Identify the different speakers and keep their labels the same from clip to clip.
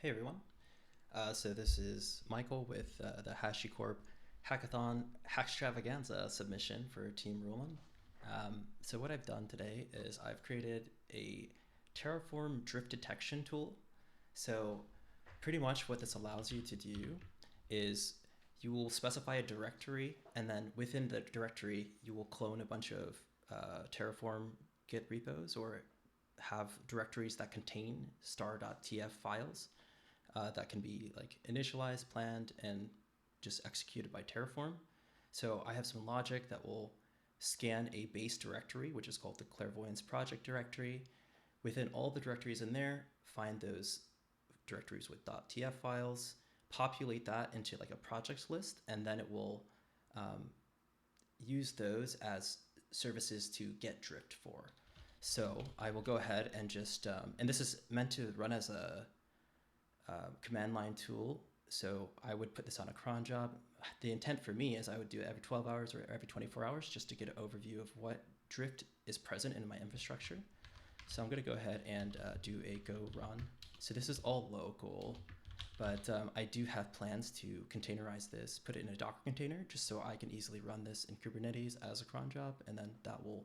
Speaker 1: Hey everyone. So this is Michael with the HashiCorp Hackathon Hackstravaganza submission for Team reulan. So what I've done today is I've created a Terraform Drift Detection tool. So pretty much what this allows you to do is you will specify a directory, and then within the directory you will clone a bunch of Terraform Git repos or have directories that contain star.tf files that can be like initialized, planned, and just executed by Terraform. So I have some logic that will scan a base directory, which is called the clairvoyance project directory. Within all the directories in there, find those directories with .tf files, populate that into like a projects list, and then it will use those as services to get drift for. So I will go ahead and just, and this is meant to run as a command line tool. So I would put this on a cron job. The intent for me is I would do it every 12 hours or every 24 hours just to get an overview of what drift is present in my infrastructure. So I'm going to go ahead and do a go run. So this is all local, but I do have plans to containerize this, put it in a Docker container just so I can easily run this in Kubernetes as a cron job, and then that will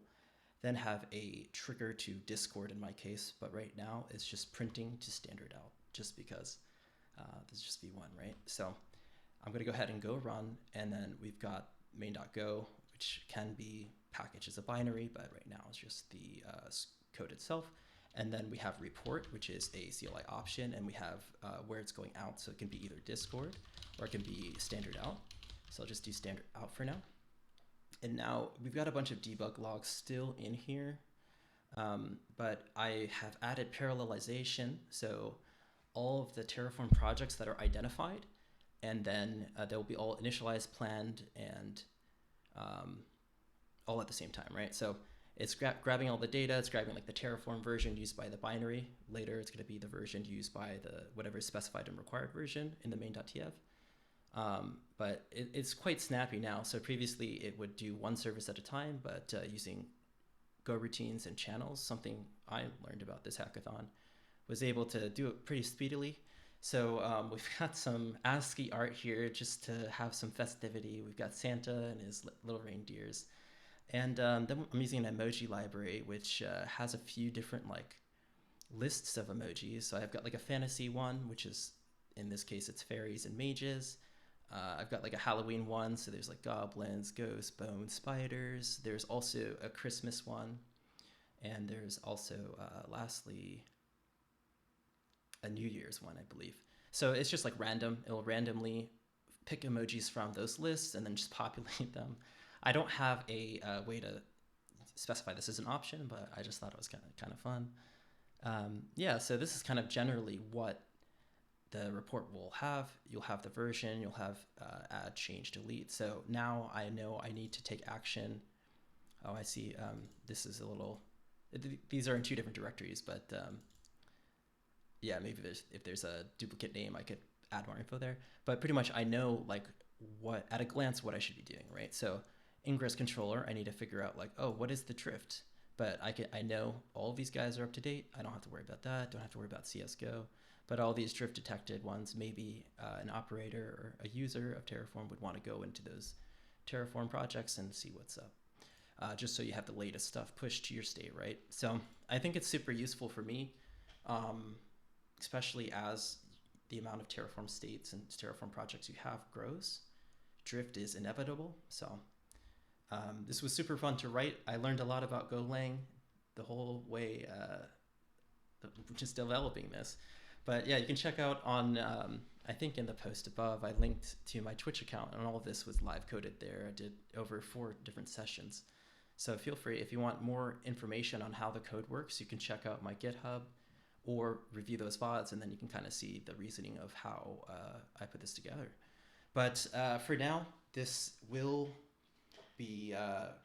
Speaker 1: then have a trigger to Discord in my case. But right now it's just printing to standard out just because this is just v1, right? So I'm going to go ahead and go run, and then we've got main.go, which can be packaged as a binary, but right now it's just the code itself. And then we have report, which is a CLI option, and we have where it's going out. So it can be either Discord or it can be standard out. So I'll just do standard out for now. And now we've got a bunch of debug logs still in here, but I have added parallelization. So all of the Terraform projects that are identified, and then they'll be all initialized, planned, and all at the same time, right? So it's grabbing all the data, it's grabbing like the Terraform version used by the binary. Later, it's going to be the version used by the whatever is specified and required version in the main.tf. But it's quite snappy now. So previously it would do one service at a time, but using Go routines and channels, something I learned about this hackathon, was able to do it pretty speedily. So we've got some ASCII art here just to have some festivity. We've got Santa and his little reindeers. And then I'm using an emoji library, which has a few different like lists of emojis. So I've got like a fantasy one, which is, in this case, it's fairies and mages. I've got like a Halloween one, so there's like goblins, ghosts, bones, spiders. There's also a Christmas one. And there's also, lastly, a New Year's one, I believe. So it's just like random. It'll randomly pick emojis from those lists and then just populate them. I don't have a way to specify this as an option, but I just thought it was kind of fun. Yeah, so this is kind of generally what the report will have. You'll have the version, you'll have add, change, delete. So now I know I need to take action. Oh, I see. This is a little, these are in two different directories, but yeah, maybe if there's a duplicate name, I could add more info there. But pretty much I know like what, at a glance, what I should be doing, right? So ingress controller, I need to figure out like, oh, what is the drift? But I know all of these guys are up to date. I don't have to worry about that. Don't have to worry about CSGO. But all these drift detected ones, maybe an operator or a user of Terraform would want to go into those Terraform projects and see what's up. Just so you have the latest stuff pushed to your state, right? So I think it's super useful for me, especially as the amount of Terraform states and Terraform projects you have grows. Drift is inevitable. So this was super fun to write. I learned a lot about Golang the whole way just developing this. But yeah, you can check out on, I think in the post above, I linked to my Twitch account, and all of this was live coded there. I did over 4 different sessions. So feel free, if you want more information on how the code works, you can check out my GitHub or review those VODs, and then you can kind of see the reasoning of how I put this together. But for now, this will be,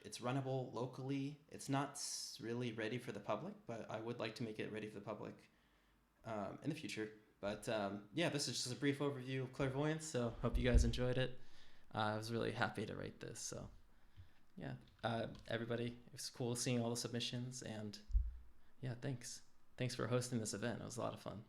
Speaker 1: it's runnable locally. It's not really ready for the public, but I would like to make it ready for the public in the future. But yeah, this is just a brief overview of clairvoyance, so hope you guys enjoyed it. I was really happy to write this, so yeah. Everybody, it was cool seeing all the submissions, and yeah, thanks for hosting this event. It was a lot of fun.